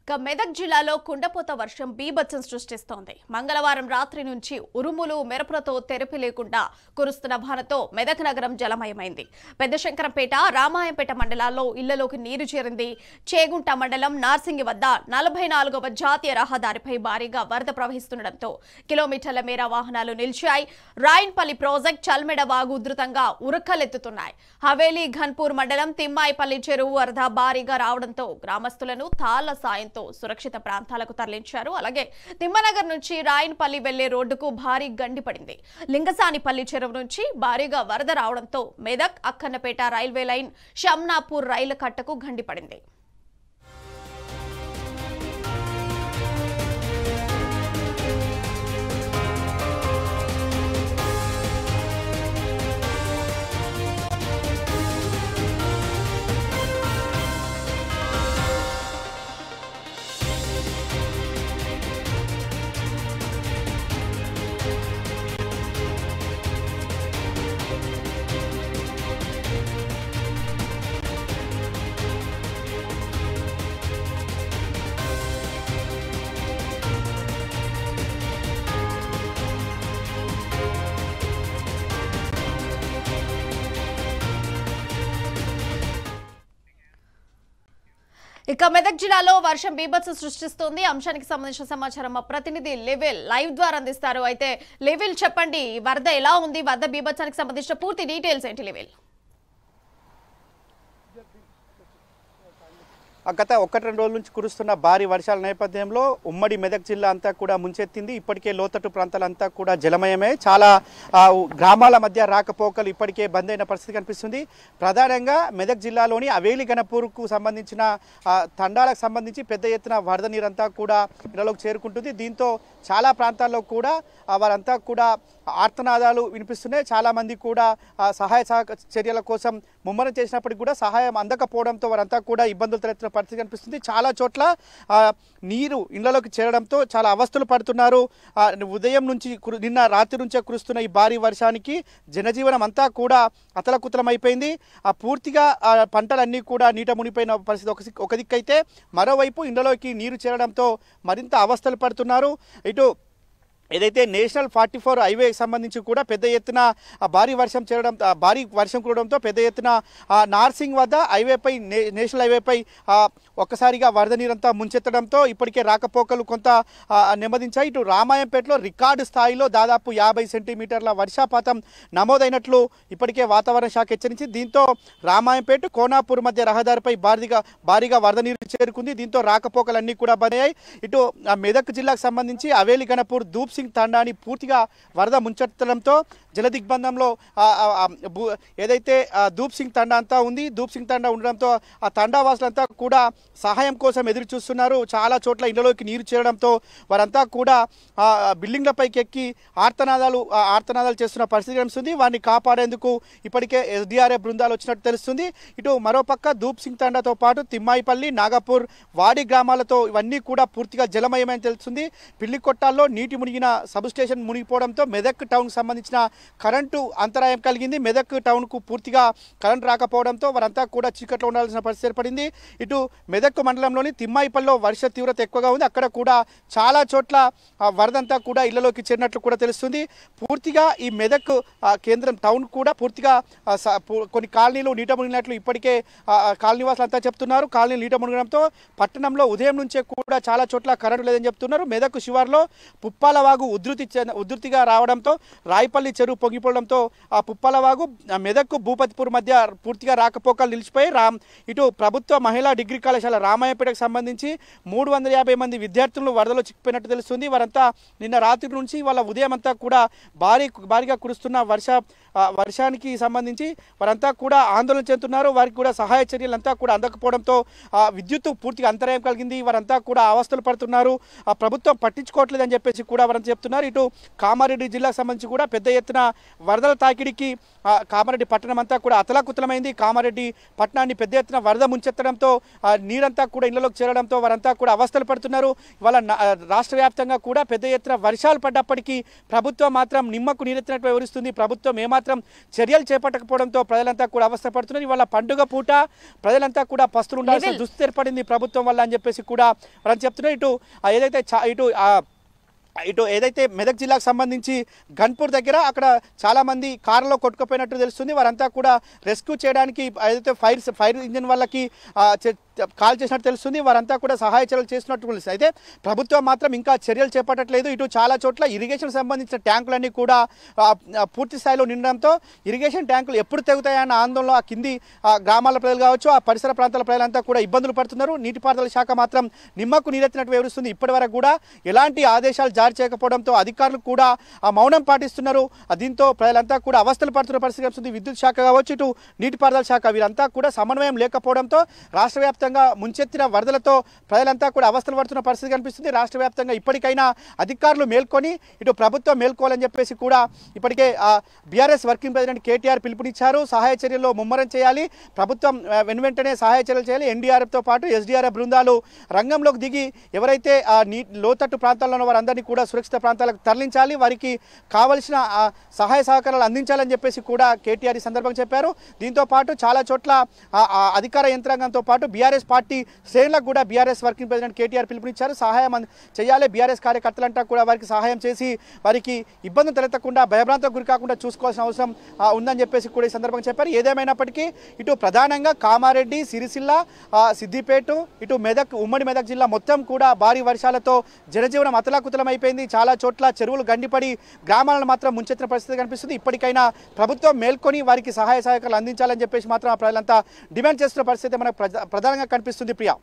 మెదక్ జిల్లాలో కుండపోత వర్షం బీభత్సం సృష్టిస్తోంది. మంగళవారం రాత్రి నుంచి ఉరుములు మెరుపులతో తెరపి లేకుండా కురుస్తున్న వానతో మెదక్ నగరం జలమయమైంది. పెద్దశంకరంపేట, రామాయంపేట మండలాల్లో ఇళ్లలోకి నీరు చేరింది. చేగుంట మండలం నార్సింగి వద్ద 44వ జాతీయ రహదారిపై భారీగా వరద ప్రవహిస్తుండటంతో కిలోమీటర్ల మేర వాహనాలు నిలిచాయి. రాయన్పల్లి ప్రాజెక్ట్ చల్మెడ వాగు ఉధృతంగా ఉరకలెత్తుతున్నాయి. హవేలీ ఘన్పూర్ మండలం తిమ్మాయిపల్లి చెరువు వరద భారీగా రావడంతో గ్రామస్తులను తాళ్ల సాయంతో సురక్షిత ప్రాంతాలకు తరలించారు. అలాగే తిమ్మనగర్ నుంచి రాయన్పల్లి వెళ్లే రోడ్డుకు భారీ గండి పడింది. లింగసానిపల్లి చెరువు నుంచి భారీగా వరద రావడంతో మెదక్ అక్కన్నపేట రైల్వే లైన్ షమ్నాపూర్ రైలు కట్టకు గండి పడింది. మెదక్ జిల్లాలో వర్షం బీభత్సం సృష్టిస్తోంది. అంశానికి సంబంధించిన సమాచారం మా ప్రతినిధి లెవెల్ లైవ్ ద్వారా అందిస్తారు. అయితే లెవెల్ చెప్పండి, వరద ఎలా ఉంది? వరద బీభత్సానికి సంబంధించిన పూర్తి డీటెయిల్స్ ఏంటి లెవెల్? గత 1-2 రోజుల నుంచి కురుస్తున్న భారీ వర్షాల నేపథ్యంలో ఉమ్మడి మెదక్ జిల్లా అంతా కూడా ముంచెత్తింది. ఇప్పటికే లోతట్టు ప్రాంతాలంతా కూడా జలమయమే. చాలా గ్రామాల మధ్య రాకపోకలు ఇప్పటికే బంద్ అయిన పరిస్థితి కనిపిస్తుంది. ప్రధానంగా మెదక్ జిల్లాలోని హవేలీ ఘనపూర్కు సంబంధించిన తండాలకు సంబంధించి పెద్ద ఎత్తున వరద నీరంతా కూడా ఇళ్లలోకి చేరుకుంటుంది. దీంతో చాలా ప్రాంతాల్లో కూడా వారంతా కూడా ఆర్తనాదాలు వినిపిస్తున్నాయి. చాలామంది కూడా సహాయ చర్యల కోసం ముమ్మరం చేసినప్పటికీ కూడా సహాయం అందకపోవడంతో వారంతా కూడా ఇబ్బందులు తలెత్తిన పరిస్థితి కనిపిస్తుంది. చాలా చోట్ల నీరు ఇళ్లలోకి చేరడంతో చాలా అవస్థలు పడుతున్నారు. ఉదయం నుంచి నిన్న రాత్రి నుంచే కురుస్తున్న ఈ భారీ వర్షానికి జనజీవనం అంతా కూడా అతలకుతలమైపోయింది. పూర్తిగా పంటలన్నీ కూడా నీట మునిపోయిన పరిస్థితి ఒక దిక్కైతే, మరోవైపు ఇళ్లలోకి నీరు చేరడంతో మరింత అవస్థలు పడుతున్నారు. ఇటు ఏదైతే నేషనల్ 44 హైవేకి సంబంధించి కూడా పెద్ద ఎత్తున భారీ వర్షం కురవడంతో పెద్ద ఎత్తున నార్సింగ్ వద్ద నేషనల్ హైవేపై ఒక్కసారిగా వరద నీరంతా ముంచెత్తడంతో ఇప్పటికే రాకపోకలు కొంత నెమ్మదించాయి. ఇటు రామాయంపేటలో రికార్డు స్థాయిలో దాదాపు 50 సెంటీమీటర్ల వర్షపాతం నమోదైనట్లు ఇప్పటికే వాతావరణ శాఖ హెచ్చరించింది. దీంతో రామాయంపేట కోనాపూర్ మధ్య రహదారిపై భారీగా వరద నీరు చేరుకుంది. దీంతో రాకపోకలన్నీ కూడా బంద్ అయ్యాయి. ఇటు మెదక్ జిల్లాకు సంబంధించి హవేలీ ఘనపూర్ దూప్ సింగ్ తండాని పూర్తిగా వరద ముంచెత్తడంతో జలదిగ్బంధంలో ఏదైతే దూప్ సింగ్ తండా అంతా ఉంది, దూప్ సింగ్ తండా ఉండడంతో ఆ తండావాసులంతా కూడా సహాయం కోసం ఎదురు చూస్తున్నారు. చాలా చోట్ల ఇళ్లలోకి నీరు చేరడంతో వారంతా కూడా బిల్డింగ్లపైకి ఎక్కి ఆర్తనాదాలు చేస్తున్న పరిస్థితి కనిపిస్తుంది. వారిని కాపాడేందుకు ఇప్పటికే ఎస్డీఆర్ఎఫ్ బృందాలు వచ్చినట్టు తెలుస్తుంది. ఇటు మరోపక్క దూప్ సింగ్ తండాతో పాటు తిమ్మాయిపల్లి, నాగపూర్, వాడి గ్రామాలతో ఇవన్నీ కూడా పూర్తిగా జలమయమని తెలుస్తుంది. పిల్లికొట్టాల్లో నీటి మునిగిన సబ్ స్టేషన్ మునిగిపోవడంతో మెదక్ టౌన్ సంబంధించిన కరెంటు అంతరాయం కలిగింది. మెదక్ టౌన్కు పూర్తిగా కరెంటు రాకపోవడంతో వారంతా కూడా చీకట్లో ఉండాల్సిన పరిస్థితి ఏర్పడింది. ఇటు మెదక్ మండలంలోని తిమ్మాయిపల్లిలో వర్ష తీవ్రత ఎక్కువగా ఉంది. అక్కడ కూడా చాలా చోట్ల వరదంతా కూడా ఇళ్లలోకి చేరినట్లు కూడా తెలుస్తుంది. పూర్తిగా ఈ మెదక్ కేంద్రం టౌన్ కూడా పూర్తిగా కొన్ని కాలనీలు నీట మునిగినట్లు ఇప్పటికే కాలనీవాసులు అంతా చెప్తున్నారు. కాలనీలు నీట మునగడంతో పట్టణంలో ఉదయం నుంచే కూడా చాలా చోట్ల కరెంటు లేదని చెప్తున్నారు. మెదక్ శివార్లో పుప్పాలవాగు ఉధృతిగా రావడంతో రాయపల్లి చెరువు పొంగిపోవడంతో ఆ పుప్పాలవాగు మెదక్ భూపతిపూర్ మధ్య పూర్తిగా రాకపోకలు నిలిచిపోయి ఇటు ప్రభుత్వ మహిళా డిగ్రీ కళాశాల రామాయపేటకు సంబంధించి 350 మంది విద్యార్థులు వరదలో చిక్కిపోయినట్టు తెలుస్తుంది. వారంతా నిన్న రాత్రి నుంచి వాళ్ళ ఉదయం అంతా కూడా భారీగా కురుస్తున్న వర్షానికి సంబంధించి వారంతా కూడా ఆందోళన చెందుతున్నారు. వారికి కూడా సహాయ చర్యలంతా కూడా అందకపోవడంతో విద్యుత్ పూర్తిగా అంతరాయం కలిగింది. వారంతా కూడా అవస్థలు పడుతున్నారు. ప్రభుత్వం పట్టించుకోవట్లేదని చెప్పేసి కూడా వారంతా చెప్తున్నారు. ఇటు కామారెడ్డి జిల్లాకు సంబంధించి కూడా పెద్ద ఎత్తున వరదల తాకిడికి కామారెడ్డి పట్టణం అంతా కూడా అతలాకుతలమైంది. కామారెడ్డి పట్టణాన్ని పెద్ద ఎత్తున వరద ముంచెత్తడంతో నీరంతా కూడా ఇళ్లలోకి చేరడంతో వారంతా కూడా అవస్థలు పడుతున్నారు. ఇవాళ రాష్ట్ర వ్యాప్తంగా కూడా పెద్ద ఎత్తున వర్షాలు పడ్డప్పటికీ ప్రభుత్వం మాత్రం నిమ్మకు నీరెత్తినట్టు వివరిస్తుంది. ప్రభుత్వం ఏమాత్రం చర్యలు చేపట్టకపోవడంతో ప్రజలంతా కూడా అవస్థ పడుతున్నారు. ఇవాళ పండుగ పూట ప్రజలంతా కూడా పస్తులు ఉండాల్సిన దుస్థితి ఏర్పడింది ప్రభుత్వం వల్ల అని చెప్పేసి కూడా మనం చెప్తున్నారు. ఇటు ఏదైతే మెదక్ జిల్లాకు సంబంధించి గన్పూర్ దగ్గర అక్కడ చాలామంది కారులో కొట్టుకుపోయినట్టు తెలుస్తుంది. వారంతా కూడా రెస్క్యూ చేయడానికి ఏదైతే ఫైర్ ఇంజిన్ వాళ్ళకి కాల్ చేసినట్టు తెలుస్తుంది. వారంతా కూడా సహాయ చర్యలు చేస్తున్నట్టు తెలుస్తుంది. అయితే ప్రభుత్వం మాత్రం ఇంకా చర్యలు చేపట్టట్లేదు. ఇటు చాలా చోట్ల ఇరిగేషన్ సంబంధించిన ట్యాంకులన్నీ కూడా పూర్తి స్థాయిలో నిండడంతో ఇరిగేషన్ ట్యాంకులు ఎప్పుడు తెగుతాయన్న ఆందోళనలో ఆ కింది గ్రామాల ప్రజలు కావచ్చు, ఆ పరిసర ప్రాంతాల ప్రజలంతా కూడా ఇబ్బందులు పడుతున్నారు. నీటిపారుదల శాఖ మాత్రం నిమ్మకు నీరెత్తినట్టు వివరిస్తుంది. ఇప్పటి వరకు కూడా ఎలాంటి ఆదేశాలు జారీ చేయకపోవడంతో అధికారులు కూడా మౌనం పాటిస్తున్నారు. దీంతో ప్రజలంతా కూడా అవస్థలు పడుతున్న పరిస్థితి వస్తుంది. విద్యుత్ శాఖ కావచ్చు, ఇటు నీటిపారుదల శాఖ వీరంతా కూడా సమన్వయం లేకపోవడంతో రాష్ట్ర వ్యాప్తంగా ముంచెత్తిన వరదలతో ప్రజలంతా కూడా అవస్థలు పడుతున్న పరిస్థితి కనిపిస్తుంది. రాష్ట్ర వ్యాప్తంగా ఇప్పటికైనా అధికారులు మేల్కొని ఇటు ప్రభుత్వం మేల్కోవాలని చెప్పేసి కూడా ఇప్పటికే బీఆర్ఎస్ వర్కింగ్ ప్రెసిడెంట్ కేటీఆర్ పిలుపునిచ్చారు. సహాయ చర్యల్లో ముమ్మరం చేయాలి, ప్రభుత్వం వెంటనే సహాయ చర్యలు చేయాలి. ఎన్డీఆర్ఎఫ్తో పాటు ఎస్డీఆర్ఎఫ్ బృందాలు రంగంలోకి దిగి ఎవరైతే లోతట్టు ప్రాంతాల్లో ఉన్న వారందరినీ కూడా సురక్షిత ప్రాంతాలకు తరలించాలి, వారికి కావలసిన సహాయ సహకారాలు అందించాలని చెప్పేసి కూడా కేటీఆర్ ఈ సందర్భంగా చెప్పారు. దీంతో పాటు చాలా చోట్ల అధికార యంత్రాంగంతో పాటు బీఆర్ఎస్ పార్టీ శ్రేణులకు కూడా బీఆర్ఎస్ వర్కింగ్ ప్రెసిడెంట్ కేటీఆర్ పిలుపునిచ్చారు. సహాయం చేయాలి, బీఆర్ఎస్ కార్యకర్తలంతా కూడా వారికి సహాయం చేసి వారికి ఇబ్బందులు తలెత్తకుండా భయభ్రాంతకు గురి కాకుండా చూసుకోవాల్సిన అవసరం ఉందని చెప్పేసి కూడా ఈ సందర్భంగా చెప్పారు. ఏదేమైనప్పటికీ ఇటు ప్రధానంగా కామారెడ్డి, సిరిసిల్ల, సిద్దిపేట, ఇటు మెదక్, ఉమ్మడి మెదక్ జిల్లా మొత్తం కూడా భారీ వర్షాలతో జనజీవనం అతలాకుతలం అయిపోయింది. చాలా చోట్ల చెరువులు గండిపడి గ్రామాలను మాత్రం ముంచెత్తిన పరిస్థితి కనిపిస్తుంది. ఇప్పటికైనా ప్రభుత్వం మేల్కొని వారికి సహాయ సహకారాలు అందించాలని చెప్పేసి మాత్రం ప్రజలంతా డిమాండ్ చేస్తున్న పరిస్థితి మనకు ప్రధానంగా కనిపిస్తుంది. ప్రియా.